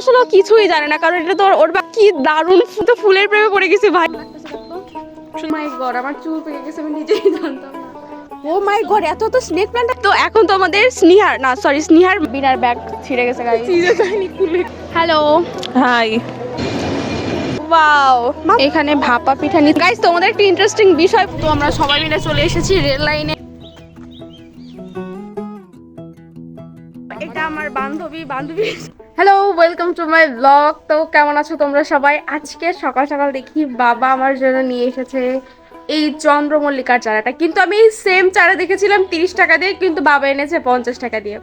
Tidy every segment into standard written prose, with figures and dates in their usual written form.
আসলে ও কিছুই জানে না, কারণ এটা তো ওর কি দারুণ তো ফুলের প্রেমে পড়ে গেছে ভাই। মাই গড, আমার চুল পেকে গেছে, আমি নিজেই জানতাম না। ও মাই গড, এত তো স্নেক প্ল্যান্ট। তো এখন তো আমাদের স্নেহার বিনার ব্যাগ ছিঁড়ে গেছে গাইস। Hello, high. ওয়াও, এখানে ভাপা পিঠা নি গাইস। তোমাদের একটা ইন্টারেস্টিং বিষয়, তো আমরা সবাই মিলে চলে এসেছি রেল লাইনে। এটা আমার বান্ধবী। Hello, welcome to my blog. তো কেমন আছো তোমরা সবাই? আজকে সকাল সকাল দেখি বাবা আমার জন্য নিয়ে এসেছে এই চন্দ্রমল্লিকার চারাটা, কিন্তু আমি এই সেম চারা দেখেছিলাম 30 টাকা দিয়ে, কিন্তু বাবা এনেছে 50 টাকা দিয়ে।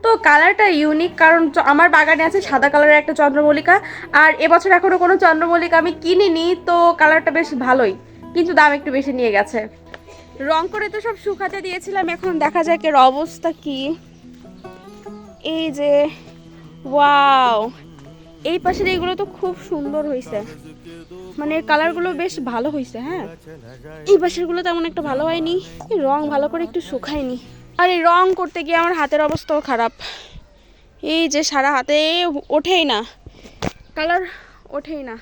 তো কালারটা ইউনিক, কারণ আমার বাগানে আছে সাদা কালারের একটা চন্দ্রমল্লিকা, আর এবছর এখনো কোনো চন্দ্রমল্লিকা আমি কিনিনি। তো কালারটা বেশ ভালোই, কিন্তু দাম একটু বেশি নিয়ে গেছে। রং করে তো সব শুকাতে দিয়েছিলাম, এখন দেখা যাক এর অবস্থা কি। এই যে ওয়াও, এই পাশের এইগুলো তো খুব সুন্দর হয়েছে, মানে কালারগুলো বেশ ভালো হয়েছে। হ্যাঁ, এই পাশের গুলো তেমন একটা ভালো হয়নি, রং ভালো করে একটু শুকায়নি। আর এই রং করতে গিয়ে আমার হাতের অবস্থাও খারাপ, এই যে সারা হাতে ওঠেই না, কালার ওঠেই না,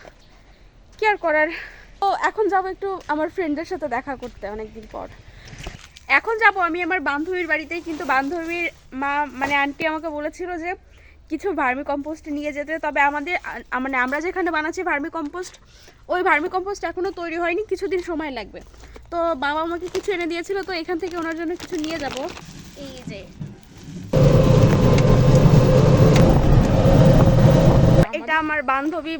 কি আর করার। তো এখন যাব একটু আমার ফ্রেন্ডদের সাথে দেখা করতে অনেকদিন পর। এখন যাব আমি আমার বান্ধবীর বাড়িতে, কিন্তু বান্ধবীর মা মানে আন্টি আমাকে বলেছিল যে কিছু ভার্মি কম্পোস্ট নিয়ে যেতে। তবে মানে আমরা যেখানে বানাচ্ছি ভার্মি কম্পোস্ট, ওই ভার্মি কম্পোস্ট এখনও তৈরি হয়নি, কিছুদিন সময় লাগবে। তো বাবা আমাকে কিছু এনে দিয়েছিল, তো এখান থেকে ওনার জন্য কিছু নিয়ে যাব। এই যে এটা আমার বান্ধবীর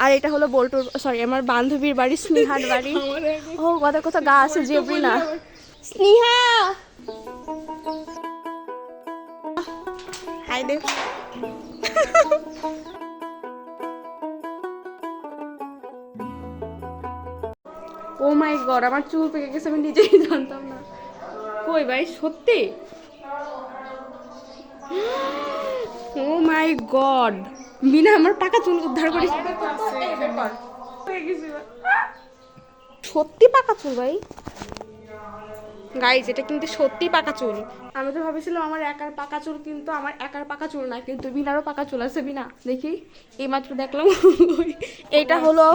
আর এটা হলো বল্টুর, সরি আমার বান্ধবীর বাড়ি, স্নেহার বাড়ি। ও কথা গা আছে জেব্রিনা। স্নেহা হাই দে। ও মাই গড, আমার চুল পেকে গেছে, আমি নিজেই জানতাম না। কই ভাই, সত্যি? ও মাই গড, মিনা আমার পাকা চুল উদ্ধার করিস। সত্যি পাকা চুল ভাই, গাইজ এটা কিন্তু সত্যি পাকা চুল। আমি তো ভাবেছিলাম আমার একার পাকা চুল, কিন্তু আমার একার পাকা চুল না, কিন্তু বিনারও পাকা চুল আছে। বিনা দেখি, এইমাত্র দেখলাম। এটা হলো,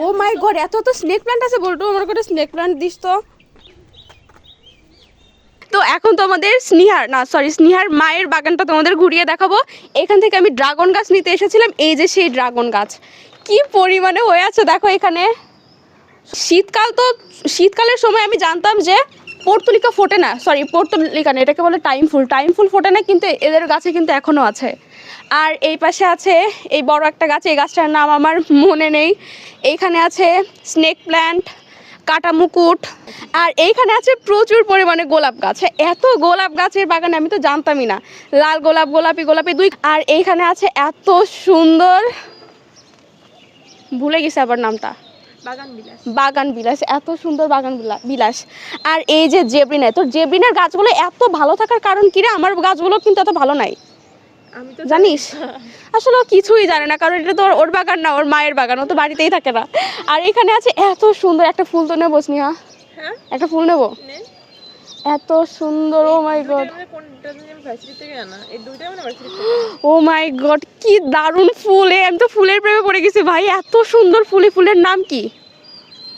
ও মাই গড, এত তো স্নেক প্ল্যান্ট আছে। বলতো আমার করে স্নেক প্ল্যান্ট দিস তো। তো এখন তো আমাদের স্নেহার মায়ের বাগানটা তোমাদের ঘুরিয়ে দেখাবো। এখান থেকে আমি ড্রাগন গাছ নিতে এসেছিলাম। এই যে সেই ড্রাগন গাছ, কি পরিমাণে হয়ে আছে দেখো এখানে। শীতকালের সময় আমি জানতাম যে পর্তুলিকা ফোটে না, পর্তুলিকা না, এটাকে বলে টাইম ফুল ফোটে না, কিন্তু এদের গাছে কিন্তু এখনও আছে। আর এই পাশে আছে এই বড় একটা গাছ, এই গাছটার নাম আমার মনে নেই। এইখানে আছে স্নেক প্ল্যান্ট, কাটা মুকুট, আর এইখানে আছে প্রচুর পরিমাণে গোলাপ গাছ। এত গোলাপ গাছের বাগানে আমি তো জানতামই না, লাল গোলাপ, গোলাপি দুই। আর এইখানে আছে এত সুন্দর, ভুলে গেছে আবার নামটা, বাগান বিলাস, এত সুন্দর বাগান বিলাস। আর এই যে জেব্রিনা, তো জেব্রিনার গাছগুলো এত ভালো থাকার কারণ কি রে? আমার গাছগুলো কিন্তু এত ভালো নাই, আমি তো জানিস। আসলে ও কিছুই জানে না, কারণ এটা তো ওর বাগান না, ওর মায়ের বাগান, ও তো বাড়িতেই থাকে না। আর এখানে আছে এত সুন্দর একটা ফুল, তো নেবো স্নেহা? একটা ফুল নেবো, এত সুন্দর। ও মাই গড, ও মাই গড, কি দারুণ ফুল! আমি তো ফুলের প্রেমে পড়ে গেছি ভাই, এত সুন্দর ফুল। ফুলের নাম কি?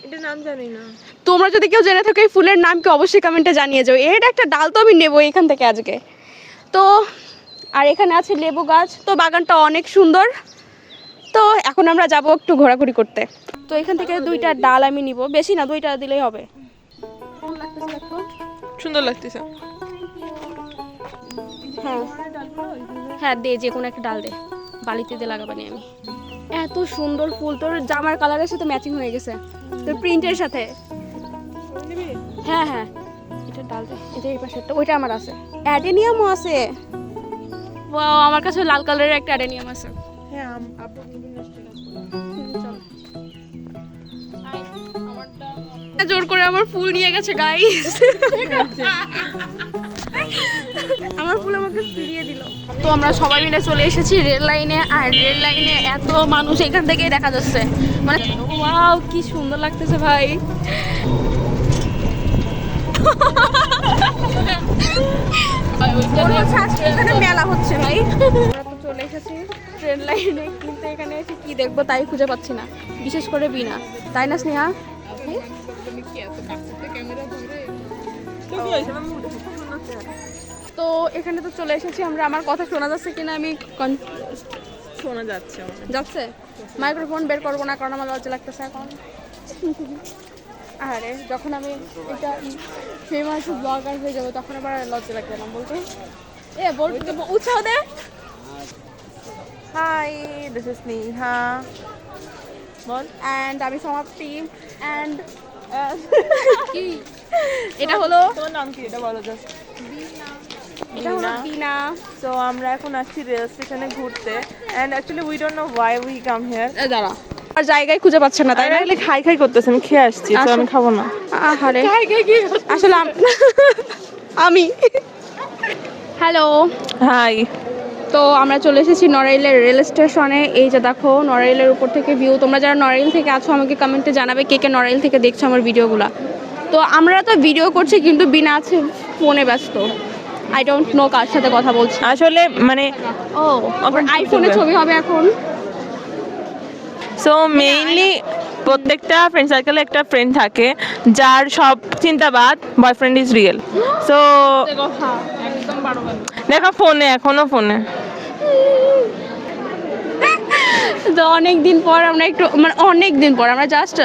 এটা নাম জানি না। তোমরা যদি কেউ জেনে থাকো এই ফুলের নাম কি, অবশ্যই কমেন্টে জানিয়ে যাও। এর একটা ডাল তো আমি নেবো এখান থেকে আজকে। তো আর এখানে আছে লেবু গাছ। তো বাগানটা অনেক সুন্দর। তো এখন আমরা যাব একটু ঘোরাঘুরি করতে। তো এখান থেকে 2টা ডাল আমি নিব, বেশি না, 2টা দিলেই হবে। সুন্দর লাগতেছে। হ্যাঁ দে, যে কোনো একটা ডাল দে, বালিতে দিয়ে লাগাবানি আমি। এত সুন্দর ফুল, তোর জামার কালারের সাথে ম্যাচিং হয়ে গেছে, তোর প্রিন্টের সাথে। হ্যাঁ, এটা ডাল দে, এটা এই পাশেরটা, ওইটা আমার আছে। অ্যাডেনিয়ামও আছে, ওয়াও, আমার কাছে লাল কালারের একটা অ্যাডেনিয়াম আছে। হ্যাঁ, জোর করে আমার ফুল নিয়ে গেছে গাইস। আমার ফুল আমাকে ফিরিয়ে দিল। তো আমরা সবাই মিলে চলে এসেছি রেল লাইনে, আর রেল লাইনে এত মানুষ এখান থেকেই দেখা যাচ্ছে, মানে ওয়াও, কি সুন্দর লাগতেছে ভাই। এখানে মেলা হচ্ছে। আমরা তো চলে এসেছি ট্রেন লাইনে, কিন্তু এখানে এসে কি দেখবো তাই খুঁজে পাচ্ছি না, বিশেষ করে বিনা, তাই না স্নেহা? তো এখানে তো চলে এসেছি আমরা। আমার কথা শোনা যাচ্ছে কিনা আমি শোনা যাচ্ছে যাচ্ছে। মাইক্রোফোন বের করবো না কারণ আমার লজ্জা লাগতেছে এখন। আরে যখন আমি এটা ফেমাস ব্লগার হয়ে যাবো তখন আবার লজ্জা লাগবে না বলতে। বলতে উৎসাহ দে। Hi, this is Sneha. বল। অ্যান্ড আমি সমাপ্তি। অ্যান্ড কি এটা হলো, তোমার নাম কি এটা বলো জাস্ট। এটা হলো বিনা। সো আমরা এখন আসছি রেল স্টেশনে ঘুরতে, and actually we don't know why we come here. দাঁড়া, আর জায়গায় খুঁজে পাচ্ছেন না তাই না? তাই খাই খাই করতেছে, আমি খেয়ে আসছি, তো আমি খাবো না। আহারে আসলে আমি হ্যালো। হাই। তো আমরা চলে এসেছি নড়াইলের রেল স্টেশনে। এই যে দেখো নড়াইলের উপর থেকে ভিউ। তোমরা যারা নড়াইল থেকে আছো আমাকে কমেন্টে জানাবে কে কে নড়াইল থেকে দেখছো আমার ভিডিওগুলো। তো আমরা তো ভিডিও করছি কিন্তু বিনা আছে ফোনে ব্যস্ত। আই ডোন্ট নো কার সাথে কথা বলছি আসলে মানে ও আইফোনে ছবি হবে এখন। সো মেইনলি প্রত্যেকটা ফ্রেন্ড সার্কেলে একটা ফ্রেন্ড থাকে যার সব চিন্তাবাদ বয়ফ্রেন্ড ইজ রিয়েল। সো একদম বারো দেখা ফোনে, এখনো ফোনে। তো অনেক দিন পর আমরা একটু মানে অনেক দিন পর আমরা জাস্ট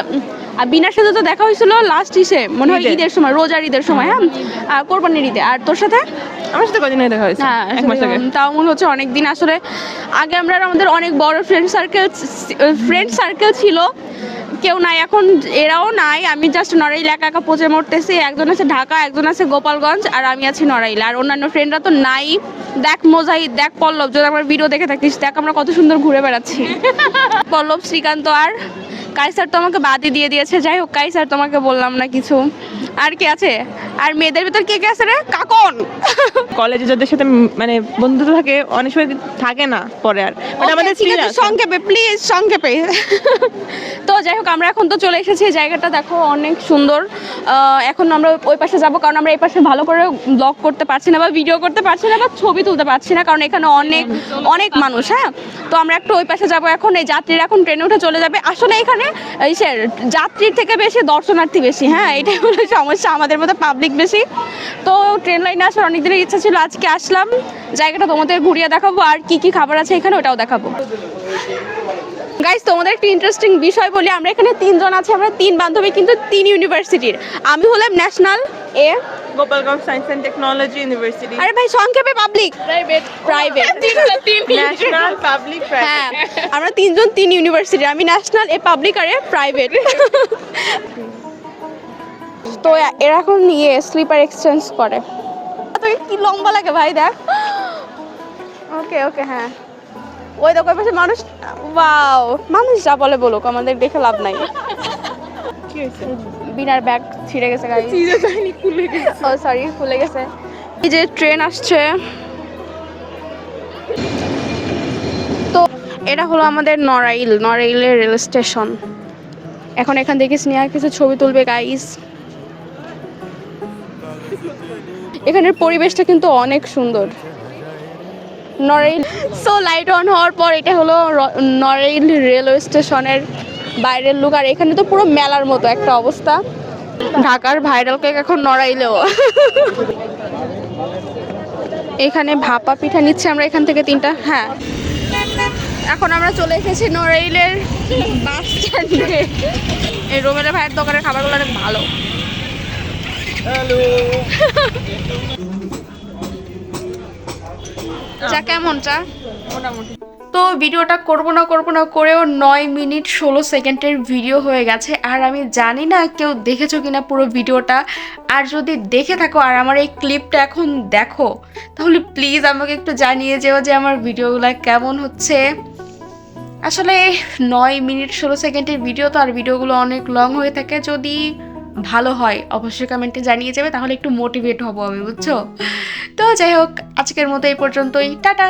বিনার সাথে তো দেখা হয়েছিল লাস্ট ইসে মনে হয় ঈদের সময়, রোজার ঈদের সময়, হ্যাঁ কোরবানির ঈদে। আর তোর সাথে আমার সাথে কদিন দেখা হয়েছে, হ্যাঁ এক মাস আগে। তাও মনে হচ্ছে অনেক দিন। আসলে আগে আমরা আমাদের অনেক বড় ফ্রেন্ড সার্কেল ছিল, কেউ নাই এখন, এরাও নাই। আমি জাস্ট নড়াইল একা একা পচে মরতেছি। একজন আছে ঢাকা, একজন আছে গোপালগঞ্জ, আর আমি আছি নড়াইল। আর অন্যান্য ফ্রেন্ডরা তো নাই। দেখ মোজাহিদ, দেখ পল্লব, যদি আমার ভিডিও দেখে থাকিস দেখ আমরা কত সুন্দর ঘুরে বেড়াচ্ছি। পল্লব, শ্রীকান্ত আর কাইসার তো আমাকে বাদই দিয়ে দিয়েছে। যাই হোক কাইসার তোমাকে বললাম না কিছু। আর কে আছে? আর মেয়েদের ভিতর কে কে আছে রে? কাকন। কলেজে যাদের সাথে মানে বন্ধুত্ব থাকে অনেক সময় থাকে না পরে আর, বাট আমাদের ঠিক আছে, সংক্ষেপে প্লিজ, সংক্ষেপে। তো যাই হোক আমরা এখন তো চলে এসেছি। জায়গাটা দেখো অনেক সুন্দর। এখন আমরা ওই পাশে যাব কারণ আমরা এই পাশে ভালো করে ব্লগ করতে পারছি না বা ভিডিও করতে পারছি না বা ছবি তুলতে পারছি না কারণ এখানে অনেক অনেক মানুষ। হ্যাঁ, তো আমরা একটু ওই পাশে যাব এখন। এই যাত্রীরা এখন ট্রেনে উঠে চলে যাবে। আসলে এখানে যাত্রীর থেকে বেশি দর্শনার্থী বেশি। হ্যাঁ, এটাই হলো সমস্যা, আমাদের মধ্যে পাবলিক বেশি। তো ট্রেন লাইনে আসার অনেক দিনের ইচ্ছা ছিল, আজকে আসলাম। জায়গাটা তোমাদের ঘুরিয়ে দেখাবো আর কি কি খাবার আছে এখানে ওটাও দেখাবো। গাইস তোমাদের একটা ইন্টারেস্টিং বিষয় বলি, আমরা এখানে তিনজন আছি, আমরা তিন বান্ধবী কিন্তু তিন ইউনিভার্সিটির। আমি হলাম ন্যাশনাল এ Gopalganj science and technology university. আরে ভাই সংক্ষেপে পাবলিক প্রাইভেট ন্যাশনাল পাবলিক হ্যাঁ, প্রাইভেট। আমরা তিনজন তিন ইউনিভার্সিটি, আমি ন্যাশনাল, এ পাবলিক আর এ প্রাইভেট। তো এরা এখন নিয়ে স্লিপার এক্সচেঞ্জ করে। তো কি লম্বা লাগে ভাই, দেখ। ওকে ওকে হ্যাঁ, ওই দেখো ওই পাশে মানুষ। ওয়াও, মানুষ যা বলে বলুক, আমাদের দেখে লাভ নাই। কি হয়েছে? বিনার ব্যাগ ছিঁড়ে গেছে গাড়ি। খুলে গেছে। ও সরি, খুলে গেছে। এই যে ট্রেন আসছে। তো এটা হলো আমাদের নড়াইলের রেল স্টেশন। এখন এখান থেকে স্নেহা কিছু ছবি তুলবে গাইস। এখানের পরিবেশটা কিন্তু অনেক সুন্দর। নড়াইল সো লাইট অন হওয়ার পর এটা হলো নড়াইল রেলওয়ে স্টেশনের বাইরের লুক। আর এখানে তো পুরো মেলার মতো একটা অবস্থা। ঢাকার ভাইরাল কেক এখন নড়াইলেও। এখানে ভাপা পিঠা নিচ্ছে আমরা এখান থেকে তিনটা। হ্যাঁ, এখন আমরা চলে এসেছি নড়াইলের বাস স্ট্যান্ডে। এই রোমেলা ভাইয়ের দোকানের খাবারগুলো অনেক ভালো। চা কেমন? চা মোটামুটি। তো ভিডিওটা করবো না করেও 9 মিনিট 16 সেকেন্ডের ভিডিও হয়ে গেছে। আর আমি জানি না কেউ দেখেছো কিনা পুরো ভিডিওটা। আর যদি দেখে থাকো আর আমার এই ক্লিপটা এখন দেখো তাহলে প্লিজ আমাকে একটু জানিয়ে যেও যে আমার ভিডিওগুলো কেমন হচ্ছে। আসলে 9 মিনিট 16 সেকেন্ডের ভিডিও তো, আর ভিডিওগুলো অনেক লং হয়ে থাকে। যদি ভালো হয় অবশ্যই কমেন্টে জানিয়ে যাবে, তাহলে একটু মোটিভেট হব আমি, বুঝছো? তো যাই হোক আজকের মতো এই পর্যন্তই, টাটা।